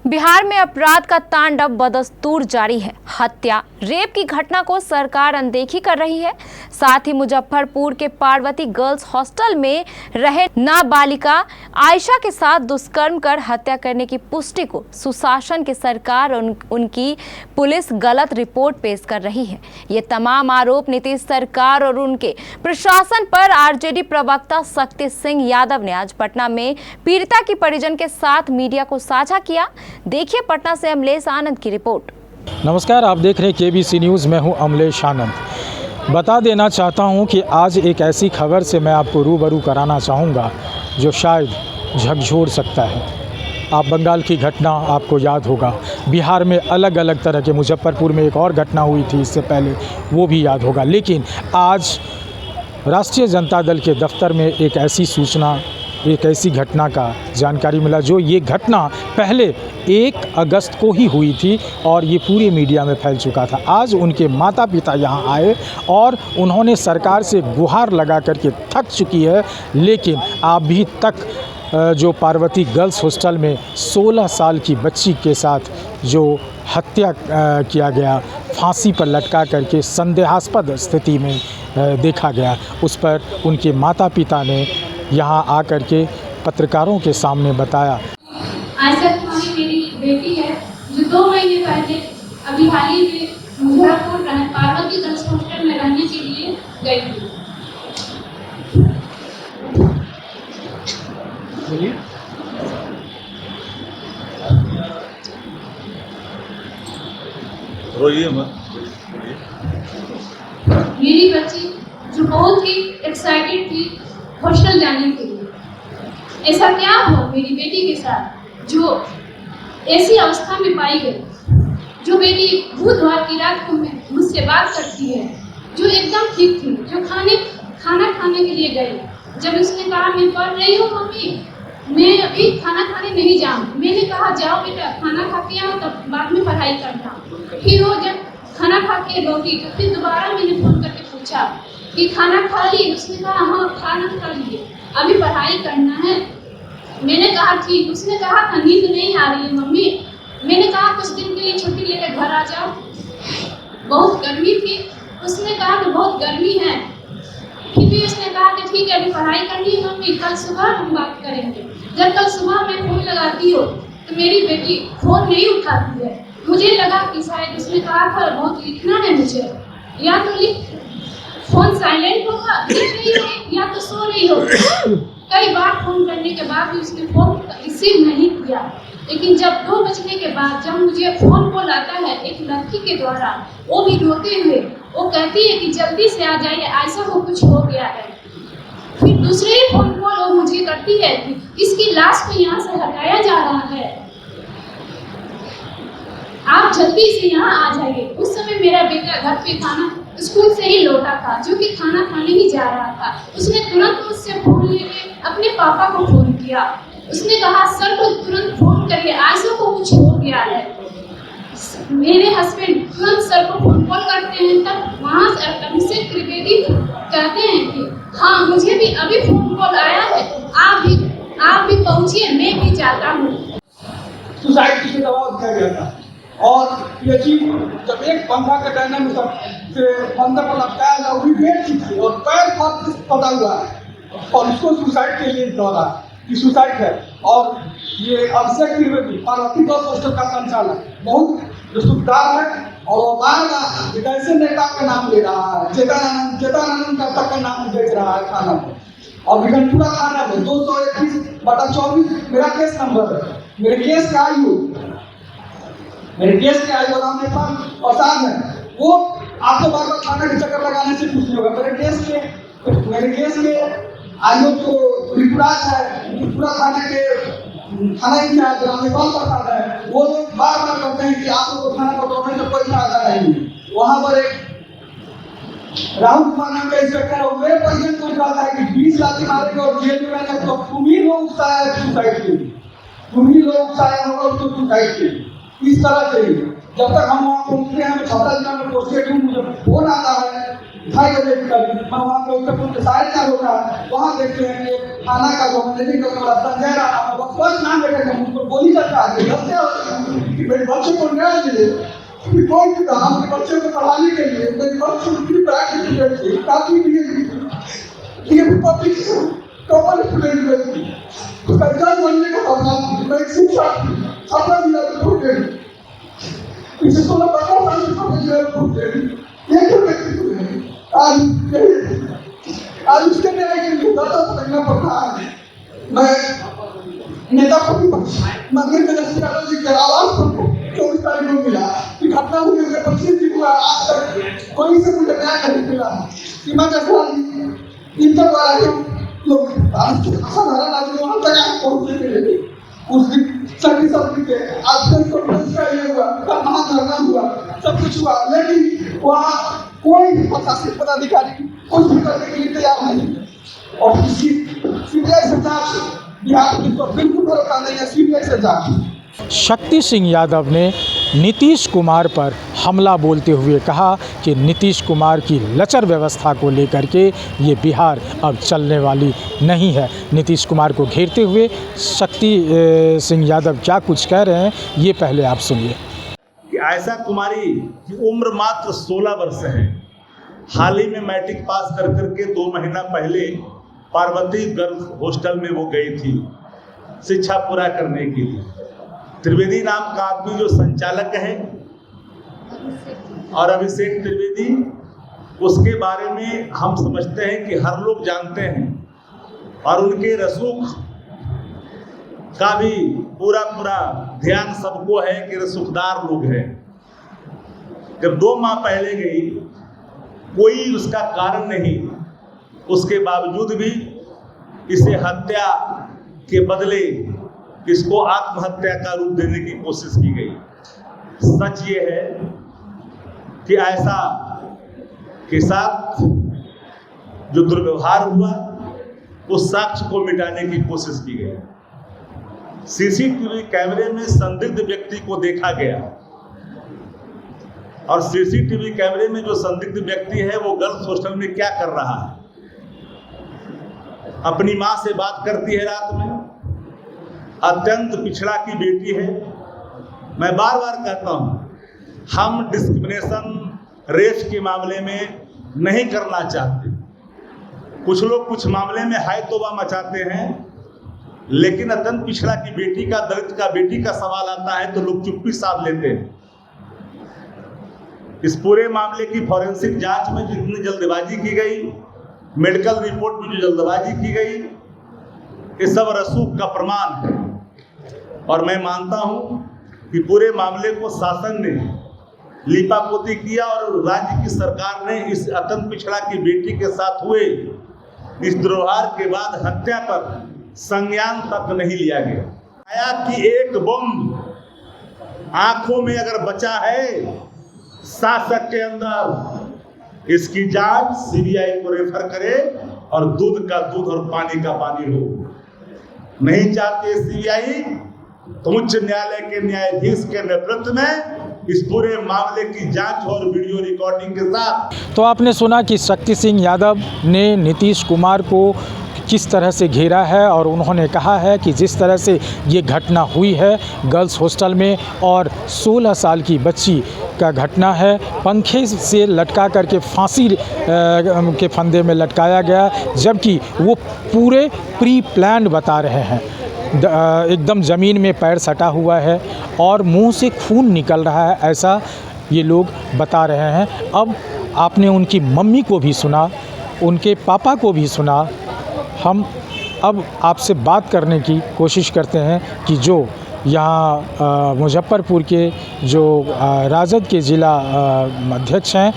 बिहार में अपराध का तांडव बदस्तूर जारी है। हत्या, रेप की घटना को सरकार अनदेखी कर रही है। साथ ही मुजफ्फरपुर के पार्वती गर्ल्स हॉस्टल में रहे नाबालिगा आयशा के साथ दुष्कर्म कर हत्या करने की पुष्टि को सुशासन की सरकार और उनकी पुलिस गलत रिपोर्ट पेश कर रही है। ये तमाम आरोप नीतीश सरकार और उनके प्रशासन पर आरजेडी प्रवक्ता शक्ति सिंह यादव ने आज पटना में पीड़िता की परिजन के साथ मीडिया को साझा किया। देखिए पटना से अमलेश आनंद की रिपोर्ट। नमस्कार, आप देख रहे हैं केबीसी न्यूज़। मैं हूं अमलेश आनंद। बता देना चाहता हूं कि आज एक ऐसी खबर से मैं आपको रूबरू कराना चाहूँगा जो शायद झकझोर सकता है। आप बंगाल की घटना आपको याद होगा, बिहार में अलग अलग तरह के, मुजफ्फरपुर में एक और घटना हुई थी इससे पहले, वो भी याद होगा। लेकिन आज राष्ट्रीय जनता दल के दफ्तर में एक ऐसी सूचना, एक ऐसी घटना का जानकारी मिला जो ये घटना पहले 1 अगस्त को ही हुई थी और ये पूरे मीडिया में फैल चुका था। आज उनके माता पिता यहाँ आए और उन्होंने सरकार से गुहार लगा करके थक चुकी है, लेकिन अभी तक जो पार्वती गर्ल्स हॉस्टल में 16 साल की बच्ची के साथ जो हत्या किया गया, फांसी पर लटका करके संदेहास्पद स्थिति में देखा गया, उस पर उनके माता पिता ने यहाँ आकर के पत्रकारों के सामने बताया। आयशा कुमारी मेरी बेटी है जो 2 महीने पहले अभी हाल ही में मुजफ्फरपुर पार्वती गर्ल्स हॉस्टल में रहने के लिए गई थी। रोइए मत। मेरी बच्ची जो बहुत ही एक्साइटेड थी हॉस्टल जाने के लिए, ऐसा क्या हुआ मेरी बेटी के साथ जो ऐसी अवस्था में पाई गई। जो बेटी बुधवार की रात को मुझसे बात करती है, जो एकदम ठीक थी, जो खाना खाने के लिए गई। जब उसने कहा मैं पढ़ रही हूँ मम्मी, मैं अभी खाना खाने नहीं जाऊँ, मैंने कहा जाओ बेटा खाना खा के आओ, तब बाद में पढ़ाई करना। फिर वो जब खाना खा के लौटी तो फिर दोबारा मैंने फ़ोन करके पूछा कि खाना खा ली? उसने कहा हाँ खाना खा लिए, अभी पढ़ाई करना है। मैंने कहा ठीक। उसने कहा था नींद नहीं आ रही है मम्मी। मैंने कहा कुछ दिन के लिए छुट्टी लेकर घर आ जाओ, बहुत गर्मी थी। उसने कहा कि बहुत गर्मी है। फिर भी उसने कहा कि ठीक है अभी पढ़ाई करनी है मम्मी, कल सुबह हम बात करेंगे। जब कल सुबह मैं फ़ोन लगाती हो तो मेरी बेटी फ़ोन नहीं उठाती है। मुझे लगा कि शायद उसने कहा था बहुत लिखना है मुझे, या तो लिख, फ़ोन साइलेंट होगा, लिख रही हो, या तो सो रही हो। कई बार फ़ोन करने के बाद भी उसने फ़ोन रिसीव नहीं किया। लेकिन जब 2 बजने के बाद जब मुझे फ़ोन कॉल आता है एक लड़की के द्वारा, वो भी रोते हुए, वो कहती है कि जल्दी से आ जाइए, आयशा को कुछ हो गया है। फिर दूसरे ही फ़ोन कॉल वो मुझे करती है कि इसकी लाश को यहाँ से हटाया जा रहा है, आप जल्दी से यहाँ आ जाइए। उस समय मेरा बेटा घर पे खाना स्कूल से ही लौटा था, जो कि खाना खाने ही जा रहा था। उसने तुरंत मुझसे फ़ोन लेके अपने पापा को फ़ोन किया। उसने कहा सर को तुरंत फ़ोन करिए, आयशा को कुछ हो गया है। मेरे हस्बैंड तुरंत सर को फ़ोन कॉल करते हैं। तब वहाँ से अभिषेक त्रिवेदी कहते हैं कि हाँ मुझे भी अभी फ़ोन कॉल आया है, आप भी पहुँचिए, मैं भी जाता हूँ। सुसाइड की दबाव दिया गया था और ये चीज जब एक पंखा के डायनामिक से बंदर पर लटकाया गया, वो भी पेट की थी और पैर पर पता हुआ है और उसको सुसाइड के लिए दौड़ा कि सुसाइड है। और ये अभिषेक त्रिवेदी पार्वती गर्ल्स हॉस्टल का संचालक बहुत जो सुखदार है और वो बार बार विदेशी नेता का नाम ले रहा है, चेतानंद का नाम बेच रहा है थाना में और बिगनपुरा थाना में 221/24 मेरा केस नंबर है। मेरे केस का आयु रामने प्रसाद है, वो आपको बार बार थाना के चक्कर लगाने से कुछ नहीं होगा। मेरे केस के आयोग जो त्रिपुराज है, त्रिपुरा थाना के थाना इंचार्ज रामनेपाल प्रसाद है, वो लोग बार बार कहते हैं कि आप लोग थाना पकड़ने से कोई फायदा नहीं। वहाँ पर एक राहुल कुमार नाम का इंस्पेक्टर है, मेरे परिजन को कहता है कि 20 लाख मारेंगे और जेल में रहेंगे, तो तुम ही लोग उकसाया सुसाइड के लिए, तुम ही लोग उकसाया होगा उसको सुसाइड के लिए। इस तरह से ही जब तक हम वहाँ पहुँचते हैं, छाता जिला में पहुँचते हैं, मुझे फोन आता है 2:30 बजे करीब, मैं वहाँ पे उसके पूरे 4:30 हो रहा है। वहाँ देखते हैं कि थाना का जो मैनेजिंग संजय राणा, बस नाम लेकर मुझको गोली चलता है। कि मेरे बच्चे को न्याय मिले, कि कोई भी कहा अपने बच्चे को पढ़ाने के लिए मेरे बच्चे की प्राइवेट यूनिवर्सिटी काफी ये पब्लिक कॉमन स्टूडेंट यूनिवर्सिटी उसका जज बनने का सपना मैं एक शिक्षक सपना दिया स्टूडेंट इसे 16-15 साल से पढ़ने के स्टूडेंट एक व्यक्ति आज उसके न्याय के लिए दादा लगना पड़ता है। मैं नेता प्रतिपक्ष मंदिर तेजस्वी यादव जी के आवाज पर 24 तारीख को मिला कि घटना हुई है 25 दिन हुआ आज तक कोई से मुझे न्याय नहीं मिला। सीमा जसवाल इनके द्वारा लोग साधारण आदमी वहां तक पहुंचने के लिए उस दिन सभी के आज तक कॉन्फ्रेंस का ये हुआ महाधरना हुआ सब कुछ हुआ, लेकिन वहाँ कोई भी प्रशासनिक पदाधिकारी कुछ भी करने के लिए तैयार नहीं और सीबीआई से जांच बिहार पुलिस को बिल्कुल भरोसा नहीं है। सीबीआई से जांच। शक्ति सिंह यादव ने नीतीश कुमार पर हमला बोलते हुए कहा कि नीतीश कुमार की लचर व्यवस्था को लेकर के ये बिहार अब चलने वाली नहीं है। नीतीश कुमार को घेरते हुए शक्ति सिंह यादव क्या कुछ कह रहे हैं ये पहले आप सुनिए। कि आयशा कुमारी की उम्र मात्र 16 वर्ष है। हाल ही में मैट्रिक पास कर करके 2 महीना पहले पार्वती गर्ल्स हॉस्टल में वो गई थी शिक्षा पूरा करने के लिए। त्रिवेदी नाम का आदमी जो संचालक है और अभिषेक त्रिवेदी, उसके बारे में हम समझते हैं कि हर लोग जानते हैं और उनके रसूख का भी पूरा ध्यान सबको है कि रसूखदार लोग हैं। जब 2 माह पहले गई, कोई उसका कारण नहीं, उसके बावजूद भी इसे हत्या के बदले इसको आत्महत्या का रूप देने की कोशिश की गई। सच ये है कि आयशा के साथ जो दुर्व्यवहार हुआ उस साक्ष्य को मिटाने की कोशिश की गई। सीसीटीवी कैमरे में संदिग्ध व्यक्ति को देखा गया और सीसीटीवी कैमरे में जो संदिग्ध व्यक्ति है वो गर्ल्स हॉस्टल में क्या कर रहा है? अपनी मां से बात करती है रात में, अत्यंत पिछड़ा की बेटी है। मैं बार बार कहता हूं, हम डिस्क्रिमिनेशन रेस के मामले में नहीं करना चाहते। कुछ लोग कुछ मामले में हाय तौबा मचाते हैं, लेकिन अत्यंत पिछड़ा की बेटी का, दलित का बेटी का सवाल आता है तो लोग चुप्पी साध लेते हैं। इस पूरे मामले की फॉरेंसिक जांच में जितनी जल्दबाजी की गई, मेडिकल रिपोर्ट में जो जल्दबाजी की गई, ये सब रसूख का प्रमाण है। और मैं मानता हूं कि पूरे मामले को शासन ने लीपापोती किया और राज्य की सरकार ने इस अत्यंत पिछड़ा की बेटी के साथ हुए इस दुर्व्यवहार के बाद हत्या पर संज्ञान तक नहीं लिया गया। आया कि एक बम आंखों में अगर बचा है शासक के अंदर, इसकी जांच सीबीआई को रेफर करे और दूध का दूध और पानी का पानी हो। नहीं चाहते सीबीआई तो उच्च न्यायालय के न्यायाधीश के नेतृत्व में इस पूरे मामले की जांच और वीडियो रिकॉर्डिंग के साथ। तो आपने सुना कि शक्ति सिंह यादव ने नीतीश कुमार को किस तरह से घेरा है और उन्होंने कहा है कि जिस तरह से ये घटना हुई है गर्ल्स हॉस्टल में और 16 साल की बच्ची का घटना है, पंखे से लटका करके फांसी के फंदे में लटकाया गया, जबकि वो पूरे प्री प्लान बता रहे हैं। एकदम ज़मीन में पैर सटा हुआ है और मुंह से खून निकल रहा है, ऐसा ये लोग बता रहे हैं। अब आपने उनकी मम्मी को भी सुना, उनके पापा को भी सुना। हम अब आपसे बात करने की कोशिश करते हैं कि जो यहाँ मुजफ्फरपुर के जो राजद के ज़िला अध्यक्ष हैं,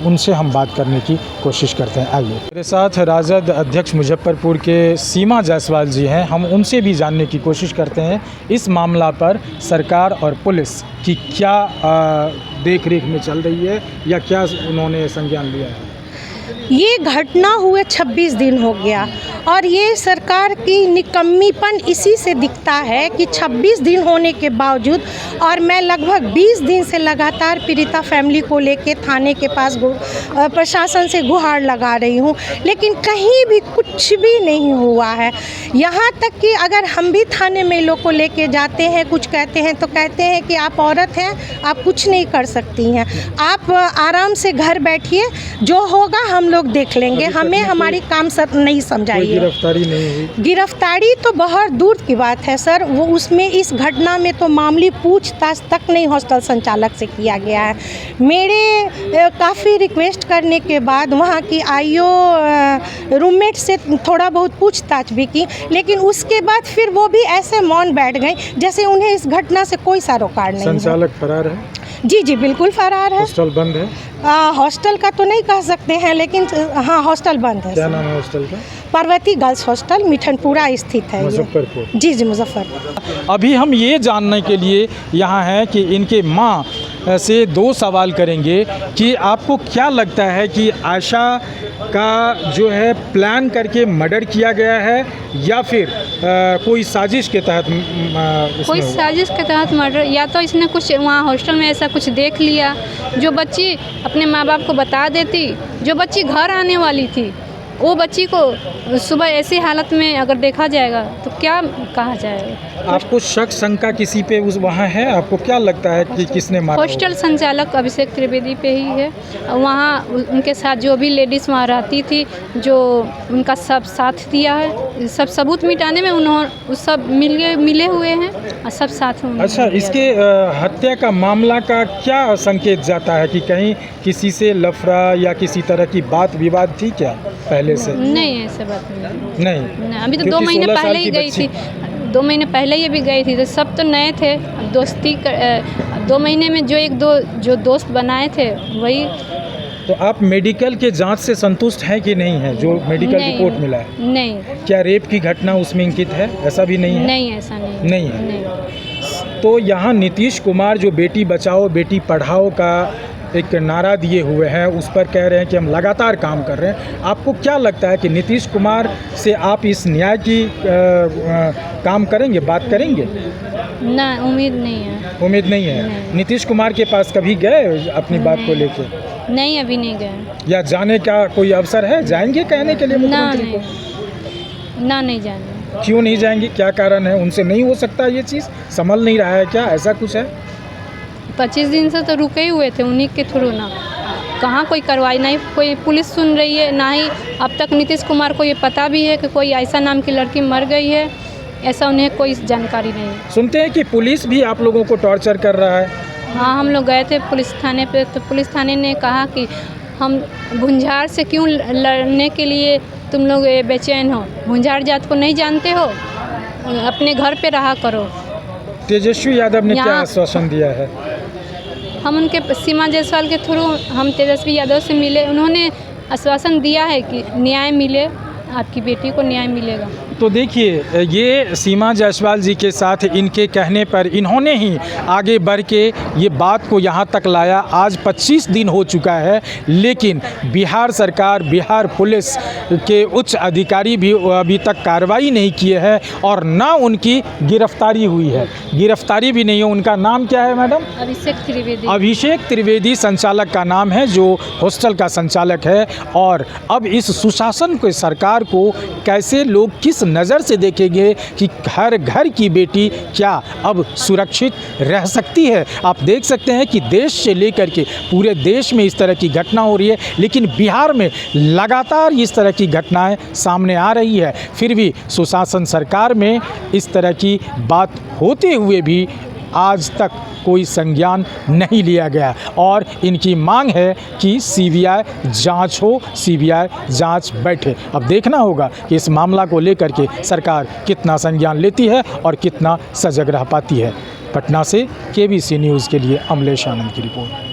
उनसे हम बात करने की कोशिश करते हैं। आइए, मेरे साथ राजद अध्यक्ष मुजफ्फरपुर के सीमा जायसवाल जी हैं। हम उनसे भी जानने की कोशिश करते हैं इस मामला पर सरकार और पुलिस की क्या देख रेख में चल रही है या क्या उन्होंने संज्ञान लिया है। ये घटना हुए 26 दिन हो गया और ये सरकार की निकम्मीपन इसी से दिखता है कि 26 दिन होने के बावजूद और मैं लगभग 20 दिन से लगातार पीड़िता फैमिली को लेके थाने के पास प्रशासन से गुहार लगा रही हूँ, लेकिन कहीं भी कुछ भी नहीं हुआ है। यहाँ तक कि अगर हम भी थाने में लोग को लेके जाते हैं, कुछ कहते हैं तो कहते हैं कि आप औरत हैं, आप कुछ नहीं कर सकती हैं, आप आराम से घर बैठिए, जो होगा हम लोग देख लेंगे, हमें हमारी काम सब नहीं समझाइए। गिरफ्तारी नहीं हुई? गिरफ्तारी तो बहुत दूर की बात है सर, वो उसमें इस घटना में तो मामूली पूछताछ तक नहीं हॉस्टल संचालक से किया गया है। मेरे काफ़ी रिक्वेस्ट करने के बाद वहाँ की आईओ रूममेट से थोड़ा बहुत पूछताछ भी की, लेकिन उसके बाद फिर वो भी ऐसे मौन बैठ गए जैसे उन्हें इस घटना से कोई सरोकार नहीं है। संचालक फरार है? जी जी बिल्कुल फरार है। हॉस्टल बंद है? हॉस्टल का तो नहीं कह सकते हैं, लेकिन हाँ हॉस्टल बंद है। क्या नाम है हॉस्टल का? पार्वती गर्ल्स हॉस्टल, मिठनपुरा स्थित है। मुजफ्फरपुर? जी जी मुजफ्फरपुर। अभी हम ये जानने के लिए यहाँ हैं कि इनके माँ से 2 सवाल करेंगे कि आपको क्या लगता है कि आयशा का जो है प्लान करके मर्डर किया गया है या फिर कोई साजिश के तहत कोई साजिश के तहत मर्डर, या तो इसने कुछ वहाँ हॉस्टल में ऐसा कुछ देख लिया जो बच्ची अपने माँ बाप को बता देती, जो बच्ची घर आने वाली थी वो बच्ची को सुबह ऐसी हालत में अगर देखा जाएगा तो क्या कहा जाएगा। आपको शक शंका किसी पे उस वहाँ है? आपको क्या लगता है कि किसने मारा? हॉस्टल संचालक अभिषेक त्रिवेदी पे ही है। वहाँ उनके साथ जो भी लेडीज़ वहाँ रहती थी, जो उनका सब साथ दिया है, सब सबूत मिटाने में उन्होंने सब मिले हुए हैं और सब साथ में। अच्छा, इसके हत्या का मामला का क्या संकेत जाता है कि कहीं किसी से लफड़ा या किसी तरह की बात विवाद थी क्या पहले से? नहीं, ऐसा बात नहीं। अभी तो 2 महीने पहले ही गई थी, 2 महीने पहले ये भी गई थी, तो सब तो नए थे। दोस्ती 2 महीने में जो दोस्त बनाए थे वही। तो आप मेडिकल के जांच से संतुष्ट हैं कि नहीं है, जो मेडिकल रिपोर्ट मिला है? नहीं। क्या रेप की घटना उसमें अंकित है? ऐसा भी नहीं है? नहीं, ऐसा नहीं है। नहीं। तो यहाँ नीतीश कुमार जो बेटी बचाओ बेटी पढ़ाओ का एक नारा दिए हुए हैं, उस पर कह रहे हैं कि हम लगातार काम कर रहे हैं। आपको क्या लगता है कि नीतीश कुमार से आप इस न्याय की काम करेंगे, बात करेंगे? ना, उम्मीद नहीं है। उम्मीद नहीं है? नहीं। नीतीश कुमार के पास कभी गए अपनी बात को लेके? नहीं, अभी नहीं गए। या जाने का कोई अवसर है? जाएंगे कहने के लिए मुख्यमंत्री को? ना, नहीं जाने। क्यों नहीं जाएंगे? क्या कारण है? उनसे नहीं हो सकता ये चीज़? संभल नहीं रहा है क्या? ऐसा कुछ है? 25 दिन से तो रुके ही हुए थे उन्हीं के थ्रू ना, कहाँ कोई कार्रवाई, नहीं कोई पुलिस सुन रही है, ना ही अब तक नीतीश कुमार को ये पता भी है कि कोई ऐसा नाम की लड़की मर गई है, ऐसा उन्हें कोई जानकारी नहीं है। सुनते हैं कि पुलिस भी आप लोगों को टॉर्चर कर रहा है। हाँ, हम लोग गए थे पुलिस थाने पे, तो पुलिस थाने ने कहा कि हम भुंजार से क्यों लड़ने के लिए तुम लोग बेचैन हो, भुंजार जात को नहीं जानते हो, अपने घर पे रहा करो। तेजस्वी यादव ने क्या आश्वासन दिया है? हम उनके सीमा जायसवाल के थ्रू हम तेजस्वी यादव से मिले, उन्होंने आश्वासन दिया है कि न्याय मिले, आपकी बेटी को न्याय मिलेगा। तो देखिए, ये सीमा जायसवाल जी के साथ इनके कहने पर इन्होंने ही आगे बढ़ के ये बात को यहाँ तक लाया। आज 25 दिन हो चुका है, लेकिन बिहार सरकार, बिहार पुलिस के उच्च अधिकारी भी अभी तक कार्रवाई नहीं किए हैं और ना उनकी गिरफ्तारी हुई है। गिरफ्तारी भी नहीं है। उनका नाम क्या है मैडम? अभिषेक त्रिवेदी। अभिषेक त्रिवेदी संचालक का नाम है, जो हॉस्टल का संचालक है। और अब इस सुशासन के सरकार को कैसे लोग किस नज़र से देखेंगे कि हर घर की बेटी क्या अब सुरक्षित रह सकती है? आप देख सकते हैं कि देश से लेकर के पूरे देश में इस तरह की घटना हो रही है, लेकिन बिहार में लगातार इस तरह की घटनाएं सामने आ रही है। फिर भी सुशासन सरकार में इस तरह की बात होते हुए भी आज तक कोई संज्ञान नहीं लिया गया और इनकी मांग है कि सीबीआई जांच हो, सीबीआई जांच बैठे। अब देखना होगा कि इस मामला को लेकर के सरकार कितना संज्ञान लेती है और कितना सजग रह पाती है। पटना से केबीसी न्यूज़ के लिए अमलेश आनंद की रिपोर्ट।